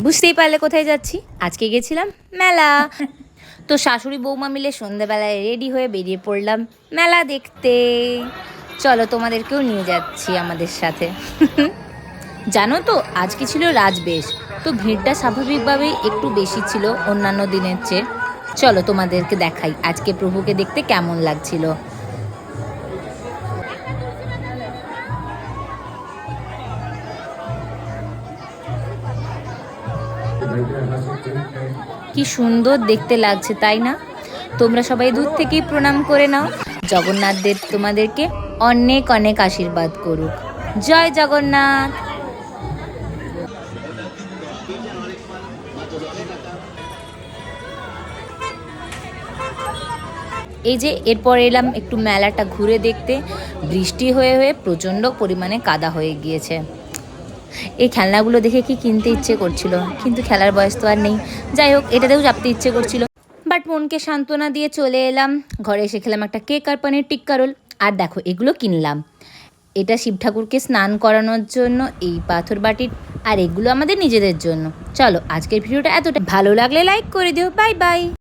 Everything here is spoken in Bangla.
বুঝতেই পারলে কোথায় যাচ্ছি। আজকে গেছিলাম মেলা। তো শাশুড়ি বৌমা মিলে সন্ধ্যাবেলায় রেডি হয়ে বেরিয়ে পড়লাম মেলা দেখতে। চলো তোমাদেরকেও নিয়ে যাচ্ছি আমাদের সাথে। জানো তো আজকে ছিল রাজবেশ, তো ভিড়টা স্বাভাবিকভাবেই একটু বেশি ছিল অন্যান্য দিনের চেয়ে। চলো তোমাদেরকে দেখাই আজকে প্রভুকে দেখতে কেমন লাগছিল। কি সুন্দর দেখতে লাগছে তাই না? তোমরা সবাই দূর থেকেই প্রণাম করে নাও। জগন্নাথ দেব তোমাদেরকে অনেক অনেক আশীর্বাদ করুক। জয় জগন্নাথ। এই যে এরপর এলাম একটু মেলাটা ঘুরে দেখতে। বৃষ্টি হয়ে হয়ে প্রচণ্ড পরিমাণে কাদা হয়ে গিয়েছে। এই খেলনাগুলো দেখে কি কিনতে ইচ্ছে করছিল, কিন্তু খেলার বয়স তো আর নেই। যাই হোক, এটাতেও চাপতে ইচ্ছে করছিল, বাট মনকে সান্ত্বনা দিয়ে চলে এলাম। ঘরে এসে খেলাম একটা কেক আর পানির টিক্কা রোল। আর দেখো এগুলো কিনলাম, এটা শিব ঠাকুরকে স্নান করানোর জন্য, এই পাথর বাটির, আর এগুলো আমাদের নিজেদের জন্য। চলো আজকের ভিডিওটা এতটা ভালো লাগলে লাইক করে দিও। Bye bye.